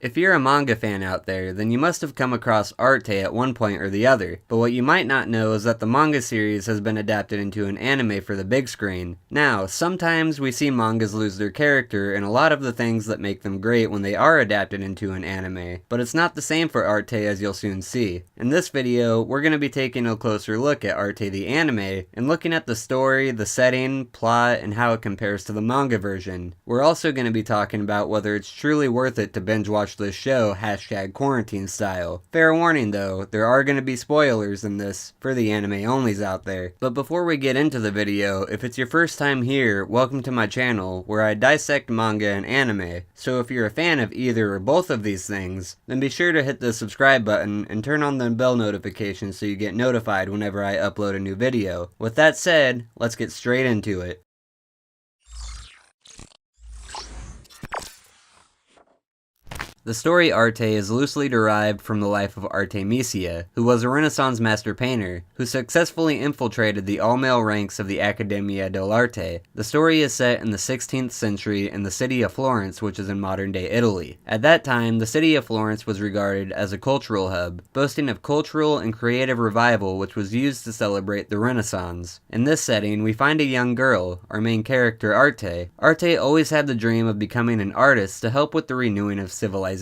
If you're a manga fan out there, then you must have come across Arte at one point or the other, but what you might not know is that the manga series has been adapted into an anime for the big screen. Now, sometimes we see mangas lose their character and a lot of the things that make them great when they are adapted into an anime, but it's not the same for Arte, as you'll soon see. In this video, we're going to be taking a closer look at Arte the anime, and looking at the story, the setting, plot, and how it compares to the manga version. We're also going to be talking about whether it's truly worth it to binge watch this show, #quarantine style. Fair warning though, there are going to be spoilers in this, for the anime onlys out there. But before we get into the video, if it's your first time here, welcome to my channel, where I dissect manga and anime. So if you're a fan of either or both of these things, then be sure to hit the subscribe button and turn on the bell notification so you get notified whenever I upload a new video. With that said, let's get straight into it. The story Arte is loosely derived from the life of Artemisia, who was a Renaissance master painter, who successfully infiltrated the all-male ranks of the Accademia dell'Arte. The story is set in the 16th century in the city of Florence, which is in modern-day Italy. At that time, the city of Florence was regarded as a cultural hub, boasting of cultural and creative revival which was used to celebrate the Renaissance. In this setting, we find a young girl, our main character Arte. Arte always had the dream of becoming an artist to help with the renewing of civilization.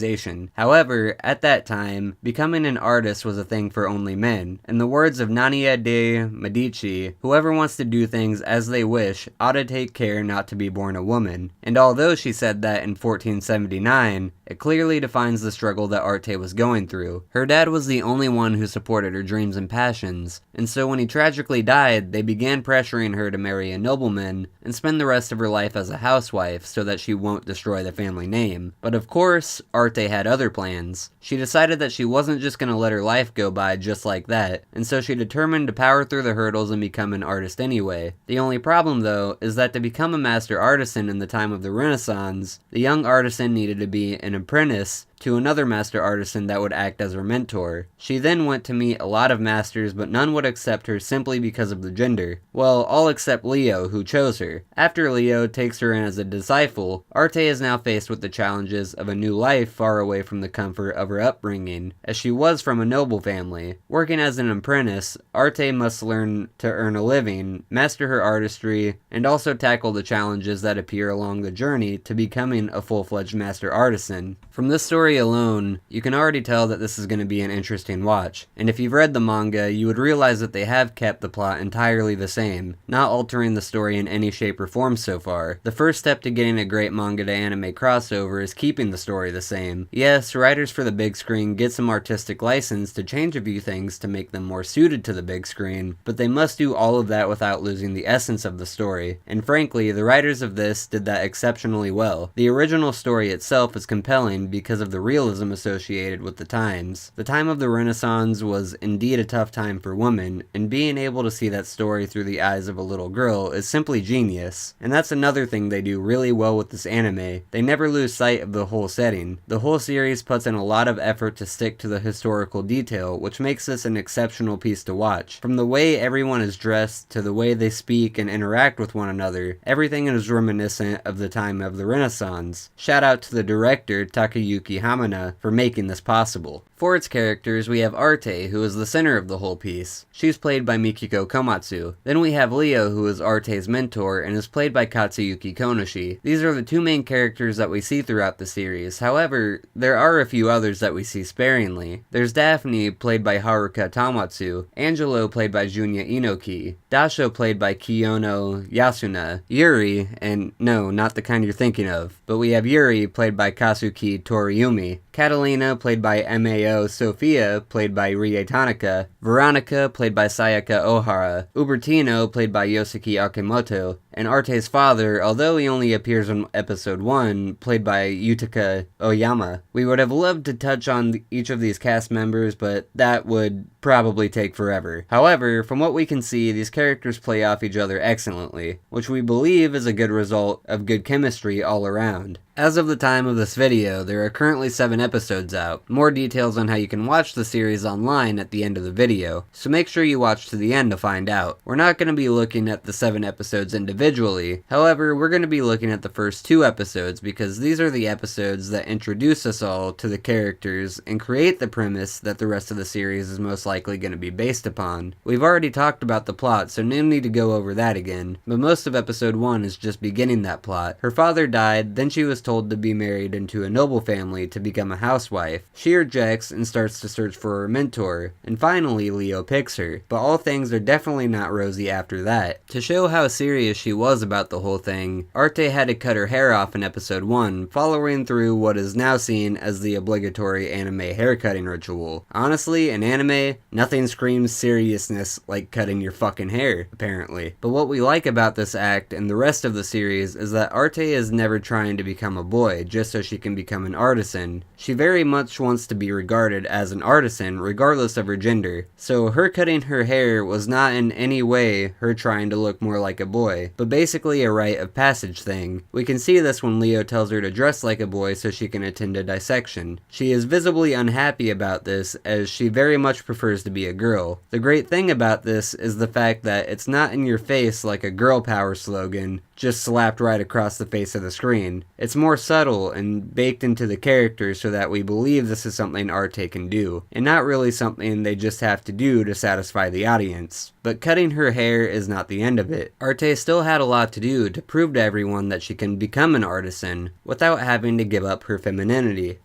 However, at that time, becoming an artist was a thing for only men. In the words of Nania de Medici, whoever wants to do things as they wish ought to take care not to be born a woman. And although she said that in 1479, it clearly defines the struggle that Arte was going through. Her dad was the only one who supported her dreams and passions, and so when he tragically died, they began pressuring her to marry a nobleman and spend the rest of her life as a housewife so that she won't destroy the family name. But of course, Arte had other plans. She decided that she wasn't just going to let her life go by just like that, and so she determined to power through the hurdles and become an artist anyway. The only problem though, is that to become a master artisan in the time of the Renaissance, the young artisan needed to be an apprentice to another master artisan that would act as her mentor. She then went to meet a lot of masters, but none would accept her simply because of the gender. Well, all except Leo, who chose her. After Leo takes her in as a disciple, Arte is now faced with the challenges of a new life far away from the comfort of her upbringing, as she was from a noble family. Working as an apprentice, Arte must learn to earn a living, master her artistry, and also tackle the challenges that appear along the journey to becoming a full-fledged master artisan. From this story alone, you can already tell that this is going to be an interesting watch, and if you've read the manga, you would realize that they have kept the plot entirely the same, not altering the story in any shape or form so far. The first step to getting a great manga to anime crossover is keeping the story the same. Yes, writers for the big screen get some artistic license to change a few things to make them more suited to the big screen, but they must do all of that without losing the essence of the story, and frankly, the writers of this did that exceptionally well. The original story itself is compelling because of the realism associated with the times. The time of the Renaissance was indeed a tough time for women, and being able to see that story through the eyes of a little girl is simply genius. And that's another thing they do really well with this anime. They never lose sight of the whole setting. The whole series puts in a lot of effort to stick to the historical detail, which makes this an exceptional piece to watch. From the way everyone is dressed to the way they speak and interact with one another, everything is reminiscent of the time of the Renaissance. Shout out to the director, Takayuki Hamada, for making this possible. For its characters, we have Arte, who is the center of the whole piece. She's played by Mikiko Komatsu. Then we have Leo, who is Arte's mentor, and is played by Katsuyuki Konoshi. These are the two main characters that we see throughout the series. However, there are a few others that we see sparingly. There's Daphne, played by Haruka Tamatsu, Angelo, played by Junya Inoki, Dasho, played by Kiyono Yasuna, Yuri, and no, not the kind you're thinking of, but we have Yuri, played by Kazuki Toriumi, Catalina, played by Mao Sophia, played by Rie Tanaka, Veronica, played by Sayaka Ohara, Ubertino, played by Yosuke Akimoto, and Arte's father, although he only appears in episode 1, played by Yutaka Oyama. We would have loved to touch on each of these cast members, but that would probably take forever. However, from what we can see, these characters play off each other excellently, which we believe is a good result of good chemistry all around. As of the time of this video, there are currently 7 episodes out. More details on how you can watch the series online at the end of the video. video, so make sure you watch to the end to find out. We're not going to be looking at the 7 episodes individually, however, we're going to be looking at the first 2 episodes because these are the episodes that introduce us all to the characters and create the premise that the rest of the series is most likely going to be based upon. We've already talked about the plot, so no need to go over that again, but most of episode 1 is just beginning that plot. Her father died, then she was told to be married into a noble family to become a housewife. She rejects and starts to search for her mentor, and finally Leo picks her, but all things are definitely not rosy after that. To show how serious she was about the whole thing, Arte had to cut her hair off in episode 1, following through what is now seen as the obligatory anime haircutting ritual. Honestly, in anime, nothing screams seriousness like cutting your fucking hair, apparently. But what we like about this act and the rest of the series is that Arte is never trying to become a boy just so she can become an artisan. She very much wants to be regarded as an artisan regardless of her gender. So her cutting her hair was not in any way her trying to look more like a boy, but basically a rite of passage thing. We can see this when Leo tells her to dress like a boy so she can attend a dissection. She is visibly unhappy about this as she very much prefers to be a girl. The great thing about this is the fact that it's not in your face like a girl power slogan, just slapped right across the face of the screen. It's more subtle and baked into the character so that we believe this is something Arte can do, and not really something they just have to do to satisfy the audience. But cutting her hair is not the end of it. Arte still had a lot to do to prove to everyone that she can become an artisan without having to give up her femininity.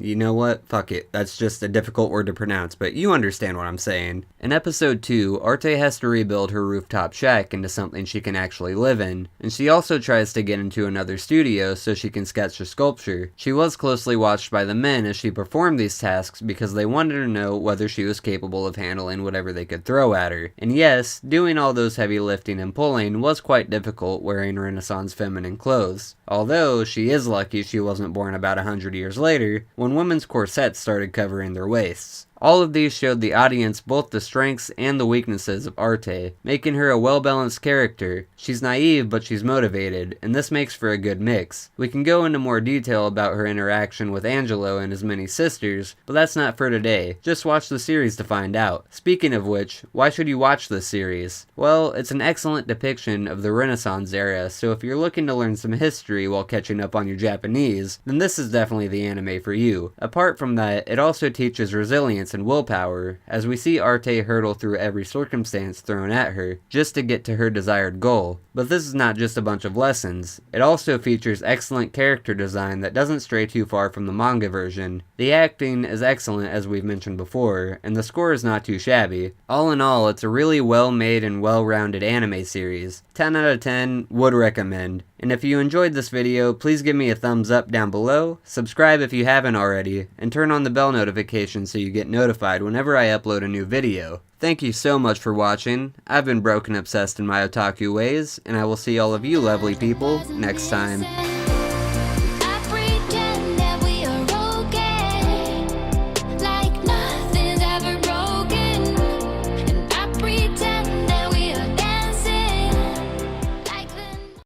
You know what? Fuck it. That's just a difficult word to pronounce, but you understand what I'm saying. In episode 2, Arte has to rebuild her rooftop shack into something she can actually live in, and she also tries to get into another studio so she can sketch her sculpture. She was closely watched by the men as she performed these tasks because they wanted to know whether she was capable of handling whatever they could throw at her. And yes, doing all those heavy lifting and pulling was quite difficult wearing Renaissance feminine clothes. Although, she is lucky she wasn't born about 100 years later, when women's corsets started covering their waists. All of these showed the audience both the strengths and the weaknesses of Arte, making her a well-balanced character. She's naive, but she's motivated, and this makes for a good mix. We can go into more detail about her interaction with Angelo and his many sisters, but that's not for today. Just watch the series to find out. Speaking of which, why should you watch this series? Well, it's an excellent depiction of the Renaissance era, so if you're looking to learn some history while catching up on your Japanese, then this is definitely the anime for you. Apart from that, it also teaches resilience and willpower, as we see Arte hurdle through every circumstance thrown at her, just to get to her desired goal. But this is not just a bunch of lessons, it also features excellent character design that doesn't stray too far from the manga version. The acting is excellent as we've mentioned before, and the score is not too shabby. All in all, it's a really well-made and well-rounded anime series. 10 out of 10, would recommend. And if you enjoyed this video, please give me a thumbs up down below, subscribe if you haven't already, and turn on the bell notification so you get notified whenever I upload a new video. Thank you so much for watching. I've been broken obsessed in my otaku ways, and I will see all of you lovely people next time.